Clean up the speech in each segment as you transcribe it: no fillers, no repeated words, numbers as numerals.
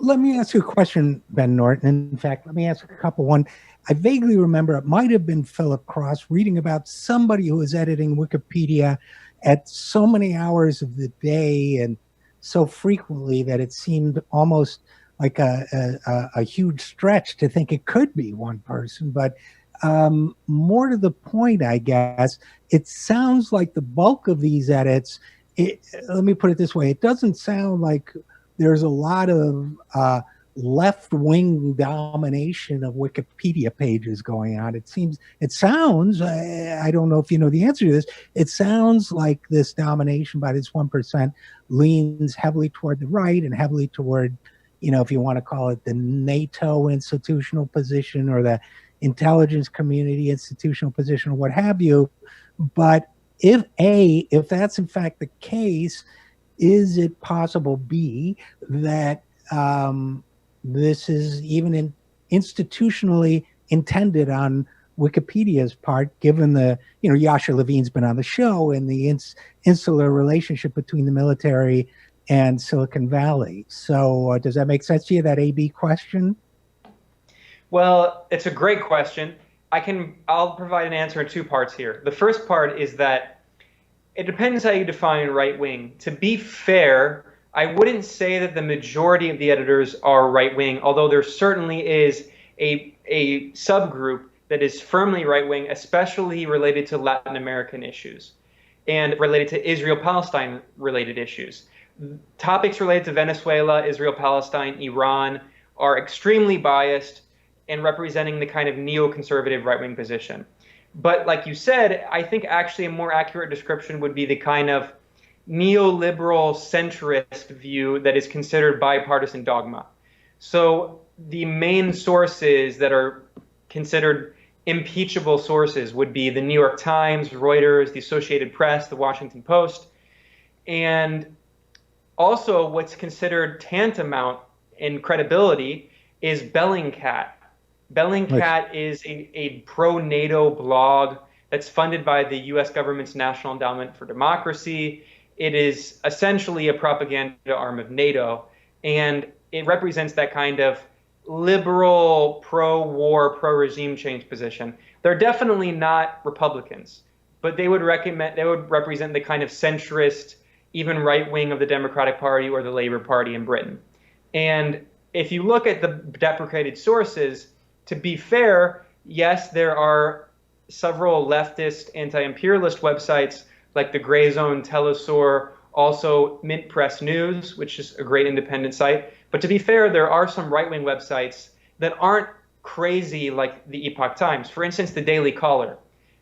let me ask you a question, Ben Norton. In fact, let me ask a couple. One, I vaguely remember it might have been Philip Cross reading about somebody who was editing Wikipedia at so many hours of the day and so frequently that it seemed almost like a huge stretch to think it could be one person. But more to the point, I guess, it sounds like the bulk of these edits, let me put it this way, it doesn't sound like there's a lot of left-wing domination of Wikipedia pages going on. It sounds, I don't know if you know the answer to this, it sounds like this domination by this 1% leans heavily toward the right and heavily toward, if you want to call it the NATO institutional position or the intelligence community institutional position or what have you. But if that's in fact the case, is it possible, B, that this is even institutionally intended on Wikipedia's part, given Yasha Levine's been on the show and the insular relationship between the military and Silicon Valley. So does that make sense to you, that AB question? Well, it's a great question. I'll provide an answer in two parts here. The first part is that it depends how you define right wing. To be fair, I wouldn't say that the majority of the editors are right wing, although there certainly is a subgroup that is firmly right wing, especially related to Latin American issues and related to Israel-Palestine related issues. Topics related to Venezuela, Israel-Palestine, Iran are extremely biased and representing the kind of neoconservative right-wing position. But like you said, I think actually a more accurate description would be the kind of neoliberal centrist view that is considered bipartisan dogma. So the main sources that are considered impeachable sources would be the New York Times, Reuters, the Associated Press, the Washington Post, and also what's considered tantamount in credibility is Bellingcat. Bellingcat is a pro-NATO blog that's funded by the U.S. government's National Endowment for Democracy. It is essentially a propaganda arm of NATO, and it represents that kind of liberal, pro-war, pro-regime change position. They're definitely not Republicans, but they would represent the kind of centrist, even right wing of the Democratic Party or the Labour Party in Britain. And if you look at the deprecated sources, to be fair, yes, there are several leftist anti-imperialist websites like the Gray Zone, Telesur, also Mint Press News, which is a great independent site. But to be fair, there are some right-wing websites that aren't crazy like the Epoch Times. For instance, the Daily Caller.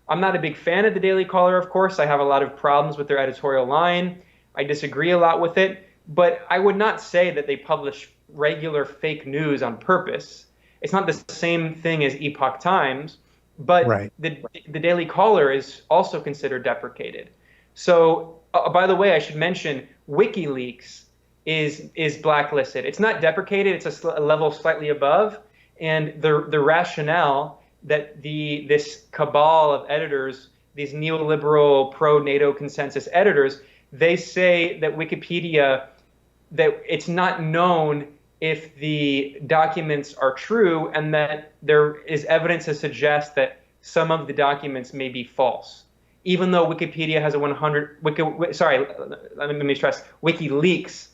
I'm not a big fan of the Daily Caller, of course. I have a lot of problems with their editorial line. I disagree a lot with it. But I would not say that they publish regular fake news on purpose. It's not the same thing as Epoch Times, but right. The Daily Caller is also considered deprecated. So, by the way, I should mention Wikileaks is blacklisted. It's not deprecated; it's a level slightly above. And the rationale that this cabal of editors, these neoliberal pro-NATO consensus editors, they say that Wikipedia, that it's not known if the documents are true, and that there is evidence to suggest that some of the documents may be false, even though Wikipedia has a 100. Let me stress, WikiLeaks.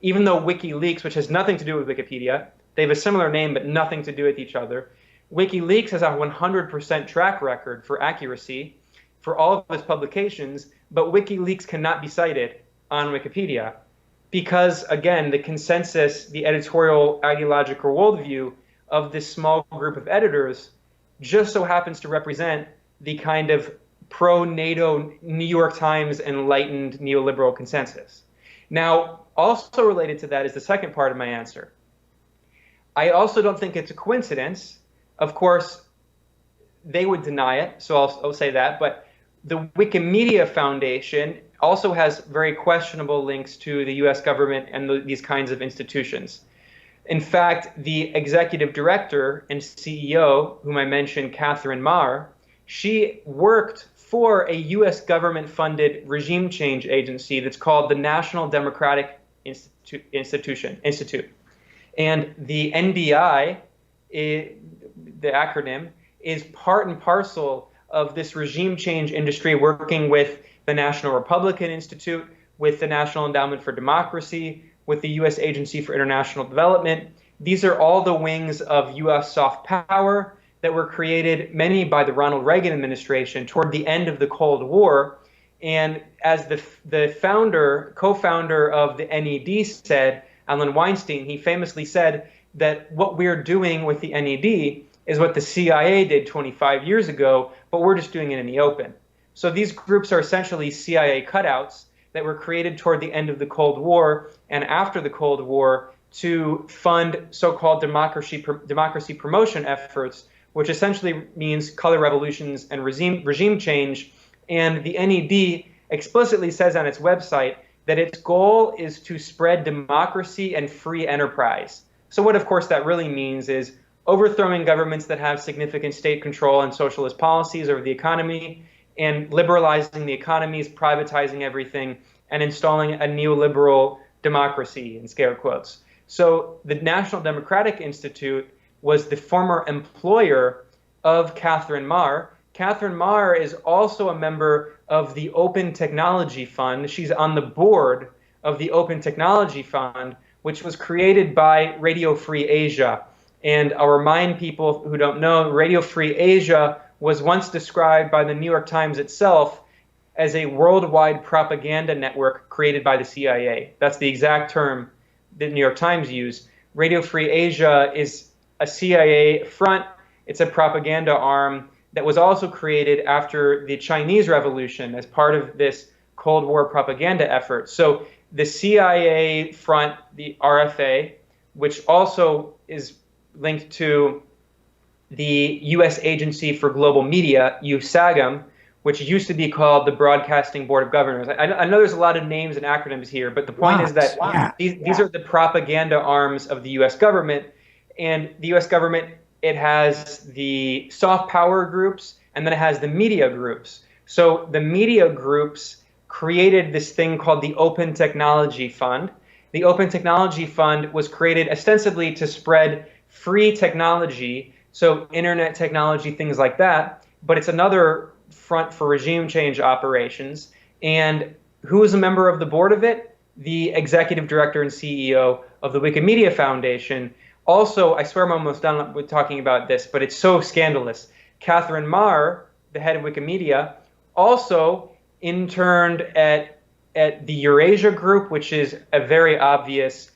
Even though WikiLeaks, which has nothing to do with Wikipedia, they have a similar name but nothing to do with each other. WikiLeaks has a 100% track record for accuracy for all of its publications, but WikiLeaks cannot be cited on Wikipedia. Because, again, the consensus, the editorial ideological worldview of this small group of editors just so happens to represent the kind of pro-NATO New York Times enlightened neoliberal consensus. Now, also related to that is the second part of my answer. I also don't think it's a coincidence. Of course, they would deny it, so I'll say that. But the Wikimedia Foundation also has very questionable links to the U.S. government and these kinds of institutions. In fact, the executive director and CEO, whom I mentioned, Catherine Maher, she worked for a U.S. government-funded regime change agency that's called the National Democratic Institute. And the NDI, the acronym, is part and parcel of this regime change industry working with the National Republican Institute, with the National Endowment for Democracy, with the U.S. Agency for International Development. These are all the wings of U.S. soft power that were created, many by the Ronald Reagan administration toward the end of the Cold War. And as the founder, co-founder of the NED said, Alan Weinstein, he famously said that what we're doing with the NED is what the CIA did 25 years ago, but we're just doing it in the open. So these groups are essentially CIA cutouts that were created toward the end of the Cold War and after the Cold War to fund so-called democracy promotion efforts, which essentially means color revolutions and regime change. And the NED explicitly says on its website that its goal is to spread democracy and free enterprise. So what, of course, that really means is overthrowing governments that have significant state control and socialist policies over the economy, and liberalizing the economies, privatizing everything, and installing a neoliberal democracy, in scare quotes. So the National Democratic Institute was the former employer of Catherine Maher. Catherine Maher is also a member of the Open Technology Fund. She's on the board of the Open Technology Fund, which was created by Radio Free Asia. And I'll remind people who don't know, Radio Free Asia was once described by the New York Times itself as a worldwide propaganda network created by the CIA. That's the exact term the New York Times used. Radio Free Asia is a CIA front. It's a propaganda arm that was also created after the Chinese Revolution as part of this Cold War propaganda effort. So the CIA front, the RFA, which also is linked to the U.S. Agency for Global Media, U.S.A.G.M, which used to be called the Broadcasting Board of Governors. I know there's a lot of names and acronyms here, but the point is that these are the propaganda arms of the U.S. government. And the U.S. government, it has the soft power groups, and then it has the media groups. So the media groups created this thing called the Open Technology Fund. The Open Technology Fund was created ostensibly to spread free technology, so internet technology, things like that, but it's another front for regime change operations. And who is a member of the board of it? The executive director and CEO of the Wikimedia Foundation. Also, I swear I'm almost done with talking about this, but it's so scandalous. Catherine Maher, the head of Wikimedia, also interned at the Eurasia group, which is a very obviously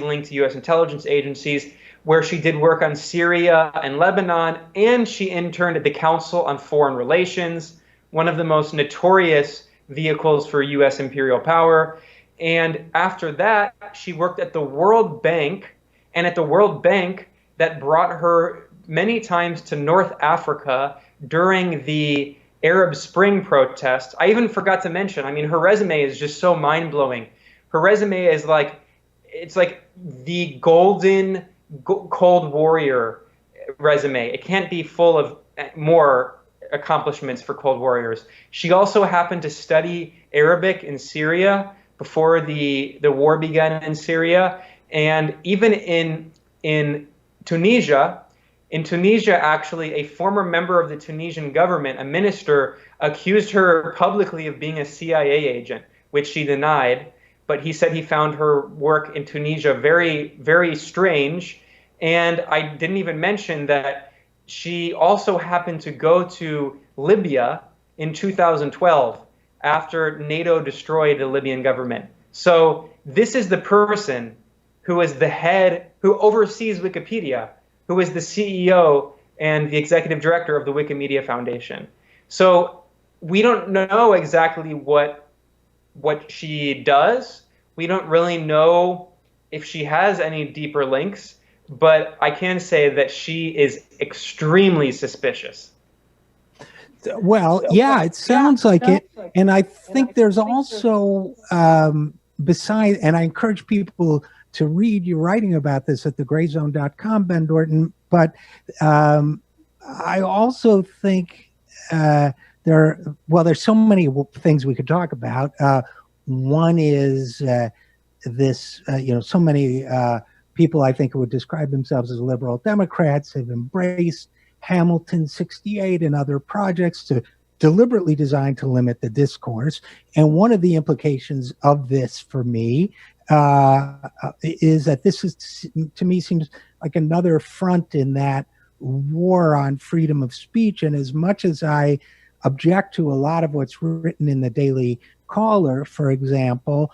linked to U.S. intelligence agencies, where she did work on Syria and Lebanon, and she interned at the Council on Foreign Relations, one of the most notorious vehicles for U.S. imperial power. And after that, she worked at the World Bank, and at the World Bank, that brought her many times to North Africa during the Arab Spring protests. I even forgot to mention, I mean, her resume is just so mind-blowing. Her resume is like, it's like the golden Cold Warrior resume. It can't be full of more accomplishments for Cold Warriors. She also happened to study Arabic in Syria before the war began in Syria. And even in Tunisia, actually, a former member of the Tunisian government, a minister, accused her publicly of being a CIA agent, which she denied. But he said he found her work in Tunisia very, very strange. And I didn't even mention that she also happened to go to Libya in 2012 after NATO destroyed the Libyan government. So this is the person who is the head, who oversees Wikipedia, who is the CEO and the executive director of the Wikimedia Foundation. So we don't know exactly what she does. We don't really know if she has any deeper links, but I can say that she is extremely suspicious. Well, yeah, it sounds like it. And I think there's also, besides, and I encourage people to read your writing about this at thegrayzone.com, Ben Norton, but I also think there's so many things we could talk about. One is this, so many people I think who would describe themselves as liberal Democrats have embraced Hamilton 68 and other projects to deliberately designed to limit the discourse. And one of the implications of this for me is that this is, to me, seems like another front in that war on freedom of speech. And as much as I object to a lot of what's written in the Daily Caller, for example,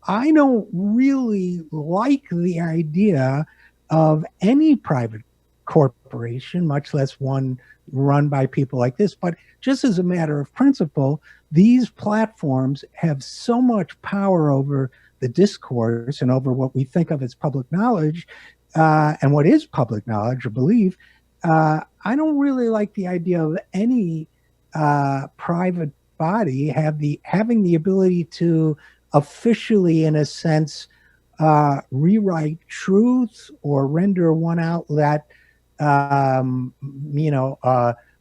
I don't really like the idea of any private corporation, much less one run by people like this. But just as a matter of principle, these platforms have so much power over the discourse and over what we think of as public knowledge and what is public knowledge or belief. I don't really like the idea of any private body having the ability to officially, in a sense, rewrite truth or render one outlet,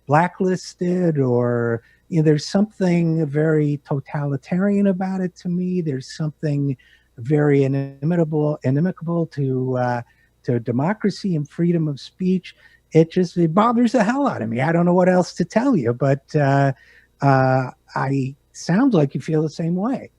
blacklisted, or there's something very totalitarian about it to me. There's something very inimical to democracy and freedom of speech. It bothers the hell out of me. I don't know what else to tell you, but I sounds like you feel the same way.